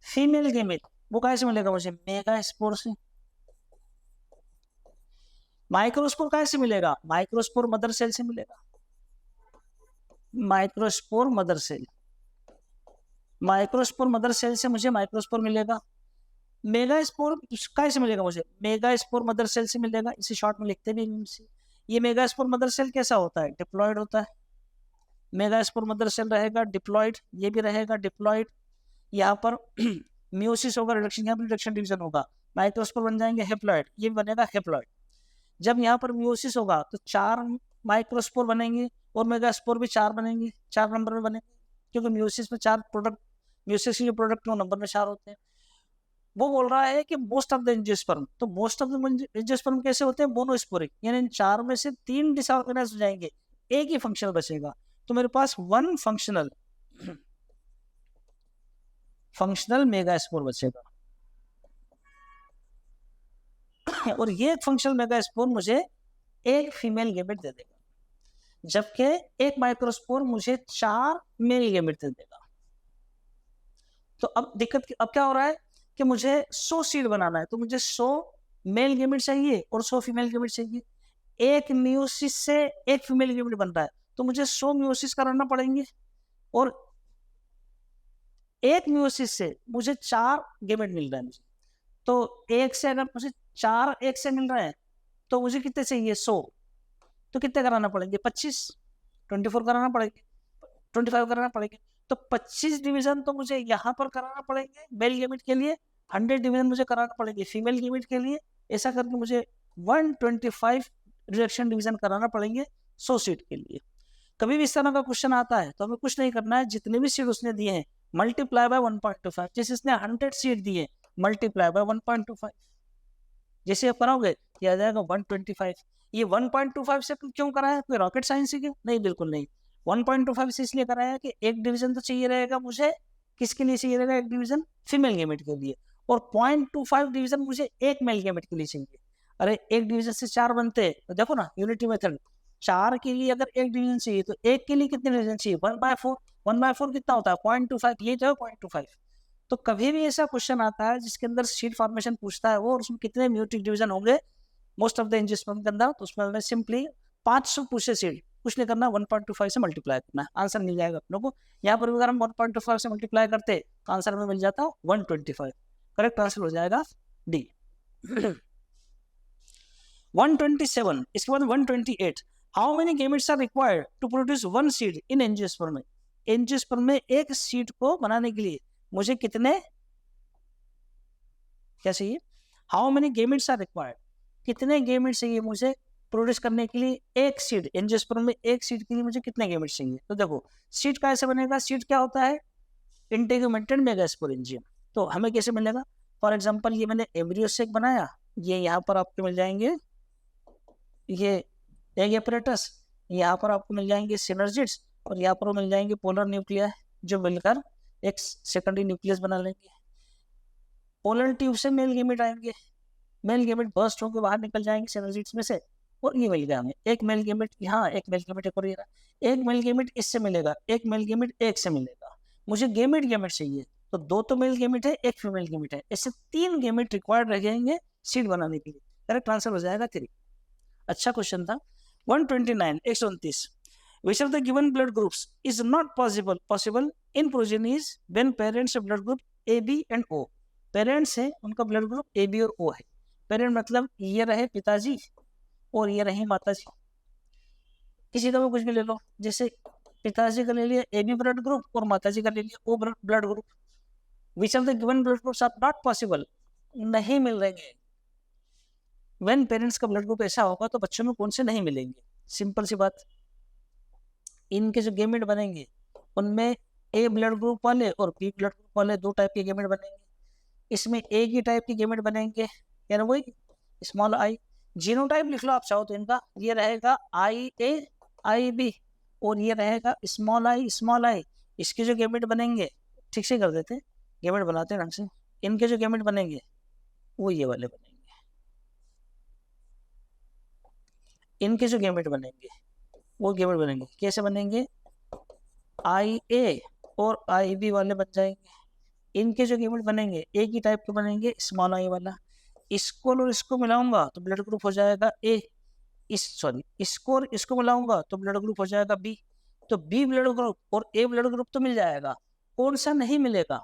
फीमेल गेमेट वो कहाँ से मिलेगा मुझे, मेगास्पोर से। माइक्रोस्पोर कहाँ से मिलेगा, माइक्रोस्पोर मदर सेल से मिलेगा, microspore mother cell, microspore mother cell से मुझे माइक्रोस्पोर मिलेगा। मेगास्पोर कहाँ से मिलेगा मुझे, मेगास्पोर मदर सेल से मिलेगा, इसे शॉर्ट में लिखते भी एमएमसी। ये मेगास्पोर मदर सेल कैसा होता है? डिप्लॉयड होता है। मेगास्पोर मदर सेल रहेगा डिप्लॉयड, ये भी रहेगा डिप्लॉयड। यहाँ पर म्यूसिस होगा, रिडक्शन, यहाँ पर रिडक्शन डिवीजन होगा। माइक्रोस्पोर बन जाएंगे हेप्लॉयड, ये भी बनेगा हेप्लॉयड। जब यहाँ पर म्यूसिस होगा तो 4 माइक्रोस्पोर बनेंगे और मेगास्पोर भी 4 बनेंगे, 4 नंबर में बनेंगे, क्योंकि म्यूसिस में 4 प्रोडक्ट, म्यूसिस के जो प्रोडक्ट नंबर में 4 होते हैं। वो बोल रहा है कि मोस्ट ऑफ द एंजियोस्पर्म, तो मोस्ट ऑफ द एंजियोस्पर्म कैसे होते हैं? मोनोस्पोरिक, यानी इन 4 में से 3 डिसऑर्गेनाइज हो जाएंगे, एक ही फंक्शनल बचेगा। तो मेरे पास 1 फंक्शनल मेगास्पोर बचेगा। और ये फंक्शनल मेगास्पोर मुझे एक फीमेल गैमेट दे देगा, जबकि एक माइक्रोस्पोर मुझे 4 मेल गैमेट दे देगा। तो अब दिक्कत अब क्या हो रहा है कि मुझे 100 सीड बनाना है, तो मुझे 100 मेल गैमेट चाहिए और 100 फीमेल गैमेट चाहिए। एक म्यूसिस से एक फीमेल गैमेट बन रहा है, तो मुझे 100 म्यूसिस कराना पड़ेंगे, और एक म्यूसिस से मुझे 4 गैमेट मिल रहा है मुझे। तो एक से अगर मुझे 4 एक से मिल रहा है, तो मुझे कितने चाहिए? 100। तो कितने कराना पड़ेंगे? 25, 24 कराना पड़ेंगे, 25 कराना पड़ेंगे। तो 25 डिवीजन तो मुझे यहाँ पर कराना पड़ेंगे मेल गैमेट के लिए, 100 डिवीजन मुझे कराना पड़ेंगे फीमेल गैमेट के लिए। ऐसा करके मुझे 125 रिडक्शन डिवीजन कराना पड़ेंगे 100 सीट के लिए। कभी भी इस तरह का क्वेश्चन आता है तो हमें कुछ नहीं करना है, जितने भी सीट उसने दिए हैं मल्टीप्लाई बाय 1.25। जैसे इसने 100 सीट दिए, मल्टीप्लाई बाय 1.25, जैसे आप कराओगे ये आ जाएगा 125। ये 1.25 से क्यों कराया? कोई रॉकेट साइंस है क्या? नहीं, बिल्कुल नहीं। 1.25 से इसलिए कराया कि एक डिवीजन तो चाहिए रहेगा मुझे, किसके लिए चाहिए रहेगा? एक डिवीजन फीमेल गैमेट के लिए, और 0.25 डिवीजन मुझे एक मेल गैमेट के लिए चाहिए। अरे एक डिवीजन से 4 बनते हैं, तो देखो ना यूनिटी मेथड, 4 के लिए अगर एक डिवीजन चाहिए तो एक के लिए कितने डिवीजन चाहिए? 1/4। 1/4 कितना होता है? 0.25, ये जो है 0.25। तो कभी भी ऐसा क्वेश्चन आता है जिसके अंदर सीट फॉर्मेशन पूछता है वो, और उसमें कितने म्यूटिक डिवीजन होंगे मोस्ट ऑफ द एंजियोस्पर्म के अंदर, तो उसमें हमने सिंपली 500 पूछे सीट, कुछ नहीं करना, 1.25 से मल्टीप्लाई करना है, आंसर मिल जाएगा अपनों को। यहाँ पर भी अगर हम 1.25 से मल्टीप्लाई करते तो आंसर में मिल जाता 125। करेक्ट आंसर हो जाएगा डी। 127, इसके बाद 128, how many gametes are required to produce 1 seed in angiosperm? Angiosperm में एक सीड को बनाने के लिए मुझे कितने क्या चाहिए? How many gametes are required, कितने गैमेट चाहिए मुझे प्रोड्यूस करने के लिए एक सीड? एंजियोस्पर्म में एक सीड के लिए मुझे कितने गैमेट चाहिए? तो देखो सीड कैसे बनेगा? सीड क्या होता है? इंटीग्यूमेंटेड मेगास्पोरेंजियम। तो हमें कैसे मिलेगा? फॉर एग्जांपल ये मैंने एम्ब्रियो से बनाया, ये यहाँ पर आपको मिल जाएंगे ये एग एपरेटस, यहाँ पर आपको मिल जाएंगे सिनर्जिड्स, और यहाँ पर मिल जाएंगे पोलर न्यूक्लिया, जो मिलकर एक सेकेंडरी न्यूक्लियस बना लेंगे। पोलर ट्यूब से मेल गैमेट आएंगे, मेल गैमेट बर्स्ट होकर बाहर निकल जाएंगे सिनर्जिड्स में से, और ये मिल गया हमें एक मेल गैमेट यहाँ, एक मेल गैमेट एक और ये रहा। एक मेल गैमेट इससे मिलेगा, एक मेल गैमेट एक से मिलेगा। मुझे गैमेट चाहिए, तो 2 तो मेल गैमेट है, एक फीमेल गैमेट है, ऐसे 3 गैमेट रिक्वायर्ड रह जाएंगे सीड बनाने के लिए। करेक्ट आंसर हो जाएगा 3। अच्छा क्वेश्चन था। 129, 129, which of the given blood groups is not possible in progenies when parents of blood group AB and O? Parents है उनका ब्लड ग्रुप AB और O है। पेरेंट मतलब ये रहे पिताजी और ये रहे माताजी। किसी का भी कुछ भी ले लो, जैसे पिताजी का ले लिया AB ब्लड ग्रुप और माताजी का ले लिया O blood group. Which of the given blood groups are not possible, नहीं मिल रहे। व्हेन पेरेंट्स का ब्लड ग्रुप ऐसा होगा तो बच्चों में कौन से नहीं मिलेंगे? सिंपल सी बात, इनके जो गैमेट बनेंगे उनमें A ब्लड ग्रुप वाले और B ब्लड ग्रुप वाले 2 टाइप के गैमेट बनेंगे। इसमें एक ही टाइप के गैमेट बनेंगे, यानी वही स्मॉल आई। जीनोटाइप लिख लो आप चाहो तो इनका, ये रहेगा IA IB और ये रहेगा स्मॉल आई। इसके जो गैमेट बनेंगे, ठीक से कर देते, गैमेट बनाते हैं ढंग से, इनके जो गैमेट बनेंगे वो ये वाले बनेंगे। इनके जो गैमेट बनेंगे वो गैमेट बनेंगे कैसे बनेंगे? IA और IB वाले बन जाएंगे। इनके जो गैमेट बनेंगे एक ही टाइप के बनेंगे, स्मॉल आई वाला। इसको और इसको मिलाऊंगा तो ब्लड ग्रुप हो जाएगा A, इसको और इसको मिलाऊंगा तो ब्लड ग्रुप हो जाएगा B। तो B ब्लड ग्रुप और A ब्लड ग्रुप तो मिल जाएगा, कौन सा नहीं मिलेगा?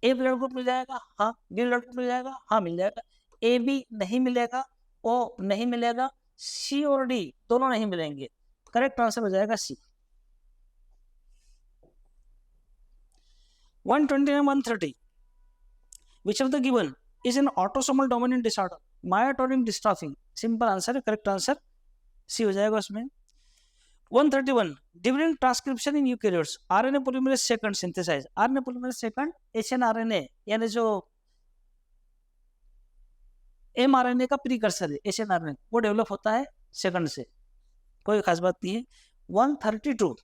A ब्लड ग्रुप मिल जाएगा, हाँ। B ब्लड ग्रुप मिल जाएगा, हाँ मिल जाएगा। AB नहीं मिलेगा, O नहीं मिलेगा, सी और डी दोनों नहीं मिलेंगे, करेक्ट आंसर हो जाएगा सी। 129 and 130, which of the given is an autosomal dominant disorder? myotonic dystrophy, simple answer है, करेक्ट आंसर सी हो जाएगा उसमें। 131, during transcription in eukaryotes RNA polymerase second synthesise, RNA polymerase second hnRNA यानी जो mRNA का precursor है hnRNA, वो develop होता है सेकंड से, कोई खास बात नहीं है। 132,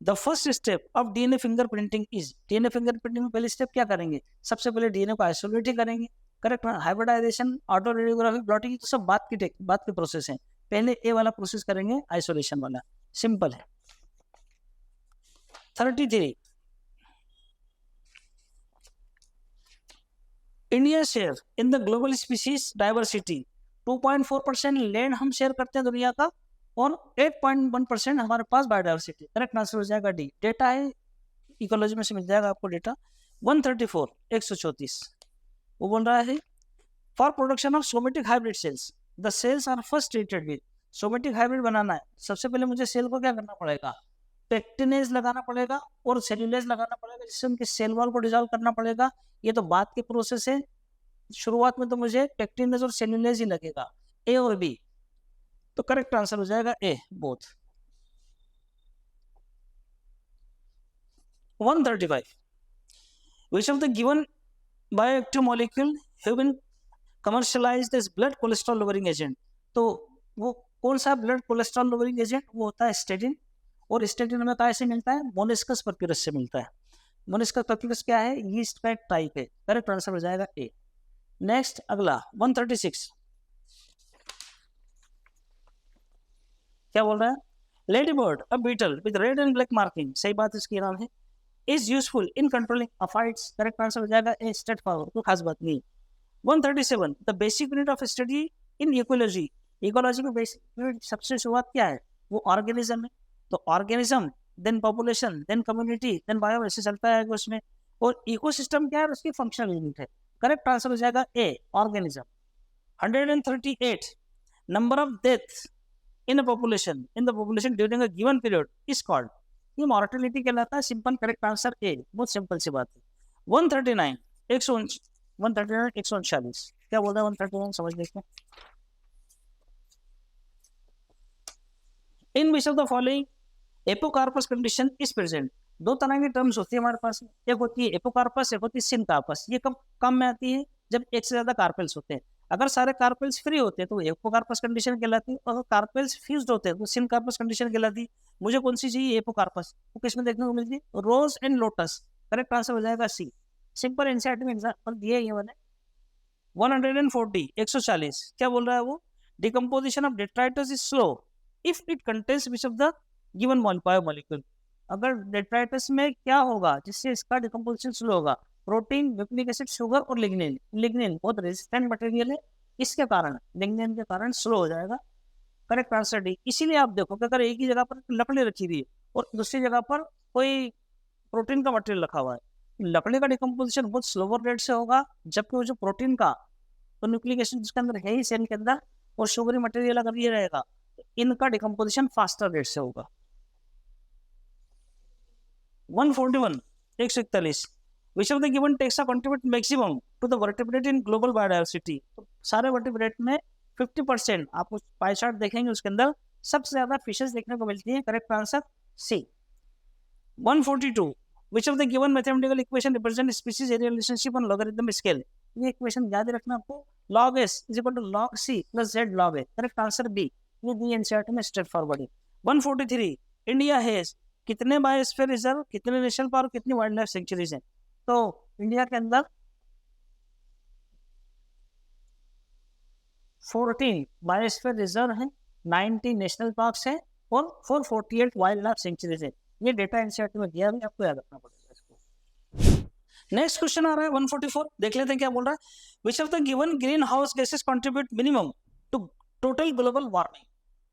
the first step of DNA fingerprinting is, DNA fingerprinting में पहले स्टेप क्या करेंगे, सबसे पहले डीएनए को आइसोलेट ही करेंगे, correct. Hybridisation, autoradiography, blotting, तो सब बात की प्रोसेस है, पहले ए वाला प्रोसेस करेंगे, आइसोलेशन वाला, सिंपल है। 33, India share in the global species diversity, 2.4% land हम शेयर करते हैं दुनिया का, और 8.1% हमारे पास बायोडाइवर्सिटी, करेक्ट आंसर हो जाएगा डी। डेटा है इकोलॉजी में से मिल जाएगा आपको डेटा। 134, 134, वो बोल रहा है for production of somatic hybrid cells the cells are first treated with, somatic hybrid बनाना है, सबसे पहले मुझे सेल को क्या करना पड़ेगा, पेक्टिनेज लगाना पड़ेगा और सेल्यूलेज लगाना पड़ेगा, जिससे उनके सेल वॉल को डिसॉल्व करना पड़ेगा, ये तो बाद की प्रोसेस है, शुरुआत में तो मुझे पेक्टिनेज और सेल्यूलेज ही लगेगा, ए और बी, तो करेक्ट आंसर हो जाएगा ए, both. 135, which of the given bioactive molecule have been commercialized as blood cholesterol lowering agent, तो वो कौन सा ब्लड कोलेस्ट्रॉल लोअरिंग एजेंट, वो होता है स्टेटिन, और स्टेटिन हमें कहाँ से मिलता है, मोनिस्कस परक्यूरस से मिलता है। मोनिस्कस परक्यूरस क्या है, यीस्ट का एक टाइप है, करेक्ट आंसर हो जाएगा ए। नेक्स्ट अगला 136, क्या बोल रहा है, ladybird a beetle with red and black marking, सही बात इसकी नाम है, is useful in controlling aphids, correct answer हो जाएगा ए, स्ट्रेट फॉरवर्ड, कोई खास बात नहीं। 137, the basic unit of study in ecology, ecology में बेसिक यूनिट सबसे शुरुआत क्या है, वो ऑर्गेनिज्म है, तो organism then population then community then bio, ऐसे चलता है उसमें, और इकोसिस्टम क्या है, उसकी फंक्शनल यूनिट है, करेक्ट आंसर हो जाएगा A, organism. 138, number of death in the population during a given period is called, ये मॉर्टेलिटी कहलाता है, सिंपल, करेक्ट आंसर ए, बहुत सिंपल सी बात है। 139, 139, क्या बोल रहा है 139, समझ देखते हैं। In which of the following apocarpous condition is present, दो तरह की टर्म्स होती है हमारे पास, एक होती है एपोकार्पस, एक होती है सिनकार्पस, ये कब कम में आती है, जब एक से ज्यादा कार्पेल्स होते हैं, अगर सारे कार्पेल्स फ्री होते हैं तो एपोकार्पस कंडीशन कहलाती है, और कार्पेल्स फ्यूज्ड होते हैं तो सिनकार्पस कंडीशन कहलाती है। मुझे कौन सी चाहिए, एपोकार्पस, वो किसमें देखने को मिलती है, रोज एंड लोटस, करेक्ट आंसर हो जाएगा सी, सिंपल एनसीईआरटी में एग्जांपल दिए ये वाले। 140, 140, क्या बोल रहा है वो, decomposition of detritus is slow if it contains which of the given biomolecule, अगर डेट्राइटस में क्या होगा जिससे इसका डिकम्पोजिशन स्लो होगा, प्रोटीन, न्यूक्लिक एसिड, शुगर और लिग्निन, लिग्निन बहुत रेजिस्टेंट मटेरियल है, इसके कारण, लिग्निन के कारण स्लो हो जाएगा, करेक्ट आंसर डी। इसीलिए आप देखो कि अगर एक ही जगह पर लकड़ी रखी हुई है और दूसरी जगह पर कोई प्रोटीन का मटेरियल रखा हुआ है, लकड़ी का डिकम्पोजिशन बहुत स्लोवर रेट से होगा, जबकि वो जो प्रोटीन का, तो न्यूक्लिक एसिड जिसके अंदर है ही सेल के अंदर, और शुगरी मटेरियल अगर ये रहेगा तो इनका डिकम्पोजिशन फास्टर रेट से होगा। 141, 141, which of the given takes a contribute maximum to the vertebrate in global biodiversity, तो सारे वर्टिब्रेट में 50%, आप उस पाई चार्ट देखेंगे उसके अंदर सबसे ज्यादा फिशेस देखने को मिलती है, correct answer C. 142, which of the given mathematical equation represent species area relationship on logarithm scale, ये इक्वेशन याद रखना आपको, log s is equal to log c plus z log a, correct answer B, ये दी NCERT में straightforward है। 143, India has कितने biosphere reserve, कितने नेशनल पार्क, कितनी वाइल्ड लाइफ सेंचुरीज हैं, तो इंडिया के अंदर 14 बायोस्फीयर रिजर्व हैं, 90 नेशनल पार्क्स हैं और 448 वाइल्ड लाइफ सेंचुरीज हैं, ये डेटा एनसीईआरटी में दिया है, आपको याद रखना पड़ेगा इसको। नेक्स्ट क्वेश्चन आ रहा है 144, देख लेते हैं क्या बोल रहा है, which of the given greenhouse gases contribute minimum to total global warming,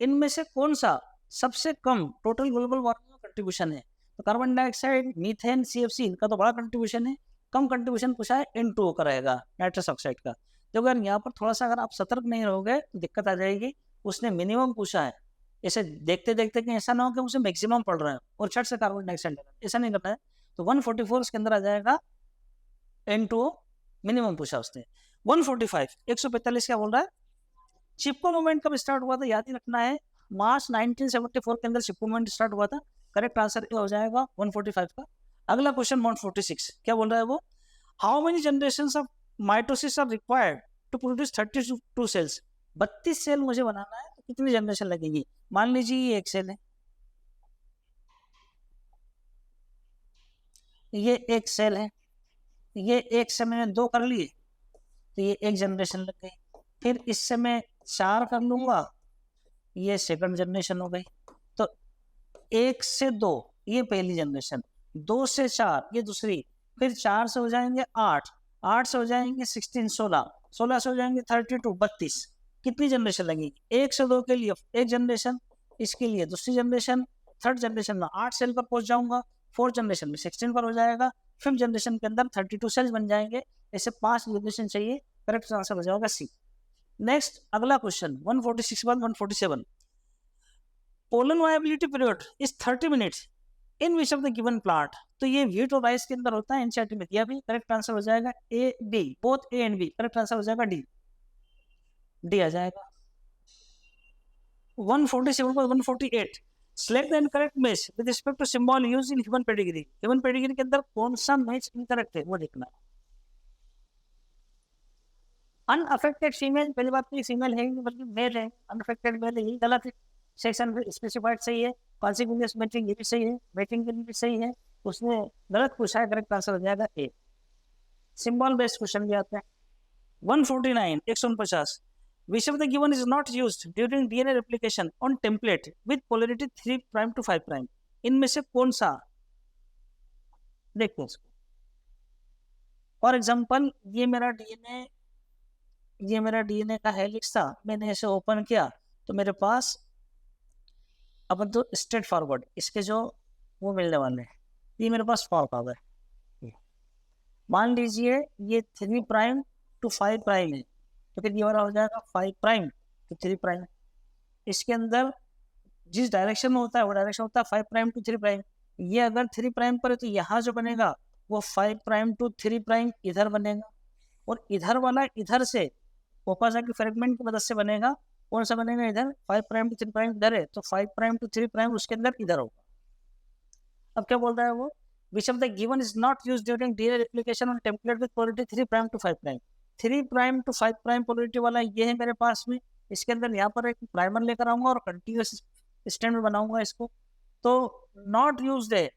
इनमें से कौन सा सबसे कम टोटल ग्लोबल वार्मिंग में कंट्रीब्यूशन है, तो कार्बन डाइऑक्साइड, मीथेन, सीएफसी, इनका तो बड़ा कंट्रीब्यूशन है, कम कंट्रीब्यूशन पूछा है N2O का रहेगा, नाइट्रस ऑक्साइड का। तो अगर यहाँ पर थोड़ा सा अगर आप सतर्क नहीं रहोगे तो दिक्कत आ जाएगी, उसने मिनिमम पूछा है, ऐसे देखते देखते कि ऐसा ना हो कि उसे मैक्सिमम पढ़ रहा है और छठ से कार्बन डाइऑक्साइड लेना, ऐसा नहीं करना है। तो 144 इसके अंदर आ जाएगा N2O, मिनिमम पूछा उसने। 145 145 क्या बोल रहा है, चिपको मूवमेंट कब स्टार्ट हुआ था, याद ही रखना है, मार्च 1974 के अंदर चिपको मूवमेंट स्टार्ट हुआ था। करेक्ट आंसर हो जाएगा 145 का। अगला क्वेश्चन 146 क्या बोल रहा है वो, how many generations of mitosis are required to produce 32 cells. 32 cell मुझे बनाना है, तो कितनी जनरेशन लगेगी। मान लीजिए ये एक सेल है, ये एक सेल है, ये एक से मैंने 2 कर लिए तो ये एक जनरेशन लग गई। फिर इससे मैं 4 कर लूंगा, ये सेकंड जनरेशन हो गई। तो 1 से 2 ये पहली जनरेशन, 2 से 4 ये दूसरी, फिर 4 से हो जाएंगे 8, 8 से हो जाएंगे 16, 16, 16 से हो जाएंगे 32, 32। कितनी जनरेशन लगेगी, 1 से 2 के लिए एक जनरेशन, इसके लिए दूसरी जनरेशन, थर्ड जनरेशन में 8 सेल पर पहुंच जाऊंगा, फोर्थ जनरेशन में 16 पर हो जाएगा, फिफ्थ जनरेशन के अंदर 32 सेल्स बन जाएंगे। ऐसे 5 जनरेशन चाहिए, करेक्ट आंसर हो जाएगा सी। नेक्स्ट अगला क्वेश्चन 146 के बाद 147, pollen viability period is 30 minutes in which of the given plant. तो ये व्हीट और राइस के अंदर होता है, एनसीईआरटी में दिया भी। करेक्ट आंसर हो जाएगा A B, both A and B. Correct answer हो जाएगा डी, डी आ जाएगा। 147 पर 148, select the incorrect match with respect to symbol used in human pedigree। human pedigree के अंदर कौन सा मैच इनकरेक्ट है वो देखना। अनअफेक्टेड फीमेल, पहली बात तो ये फीमेल है नहीं बल्कि मेल है, अनअफेक्टेड मेल है, यही गलत है। सेक्शन स्पेसिफाइड सही है, कॉन्सिक्वेंस मैचिंग ये भी सही है, मैचिंग के लिए भी सही है, उसने गलत पूछा है। करेक्ट आंसर हो जाएगा ए। सिंबल बेस्ड क्वेश्चन भी आता है। 149 149, which of the given is not used during DNA replication on template with polarity 3' to 5'। इनमें से कौन सा, देखते हैं इसको। फॉर एग्जाम्पल ये मेरा डीएनए का हेलिक्स था, मैंने इसे ओपन किया तो मेरे पास अपन तो स्ट्रेट फॉरवर्ड इसके जो वो मिलने वाले हैं, ये मेरे पास फॉर्क आ गए। मान लीजिए ये 3' to 5' है, तो फिर ये वाला हो जाएगा 5' to 3'। इसके अंदर जिस डायरेक्शन में होता है वो डायरेक्शन होता है 5' to 3'। ये अगर 3' पर है तो यहाँ जो बनेगा वो 5' to 3' इधर बनेगा, और इधर वाला इधर से ओपासा की फ्रेगमेंट की मदद से बनेगा। कौन सा बनेगा, इधर 5' to 3' इधर है तो 5' to 3' उसके अंदर इधर होगा। अब क्या बोल रहा है वो, which of the given is not used during DNA replication on template with polarity 3' to 5'। 3' to 5' polarity वाला ये है मेरे पास में, इसके अंदर यहाँ पर एक प्राइमर लेकर आऊंगा और कंटिन्यूस स्टैंड में बनाऊंगा इसको। तो नॉट यूज्ड है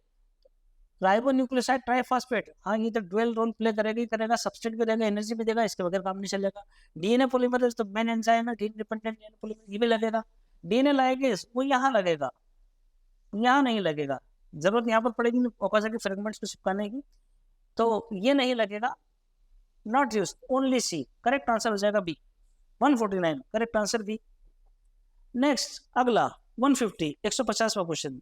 राइबोन्यूक्लियोसाइड ट्राइफॉस्फेट, हाँ ये तो डुअल रोल प्ले करेगा ही करेगा, सबस्ट्रेट भी देगा, एनर्जी भी देगा, इसके बगैर काम नहीं चलेगा। डीएनए पॉलीमरेज तो मेन एंजाइम है, डीएनए डिपेंडेंट डीएनए पॉलीमरेज ये भी लगेगा। डीएनए लाइगेज वो यहाँ लगेगा, यहाँ नहीं लगेगा, जरूरत यहाँ पर पड़ेगी ओकासा के फ्रेगमेंट्स को चिपकाने की, तो ये नहीं लगेगा, not use, only C. Correct answer हो जाएगा B. 149 correct answer B. Next अगला 150 150वां क्वेश्चन,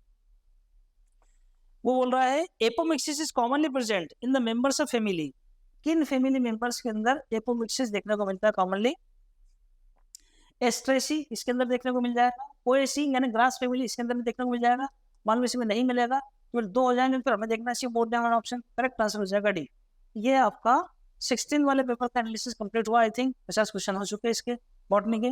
वो बोल रहा है apomixis is commonly present in the members of family. किन फैमिली मेंबर्स के अंदर एपोमिक्सिस देखने को मिलता है कॉमनली। एस्ट्रेसी इसके अंदर देखने को मिल जाएगा, पोएसी यानी ग्रास फैमिली इसके अंदर देखने को मिल जाएगा। मान लो इसमें नहीं मिलेगा तो फिर 2 हो जाएंगे, फिर हमें देखना चाहिए बोर्ड वाला ऑप्शन। करेक्ट आंसर हो जाएगा डी। ये आपका 16 वाले पेपर का एनालिसिस कंप्लीट हुआ। आई थिंक 50 क्वेश्चन हो चुके हैं इसके बॉटनी के।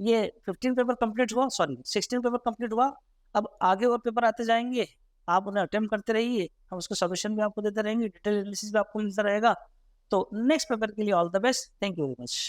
ये 15 पेपर कंप्लीट हुआ, सॉरी 16 पेपर कंप्लीट हुआ। अब आगे और पेपर आते जाएंगे, आप उन्हें अटेम्प्ट करते रहिए, हम उसका सोल्यूशन भी आपको देते रहेंगे, डिटेल एनालिसिस भी आपको मिलता रहेगा। तो नेक्स्ट पेपर के लिए all the best, thank you very much.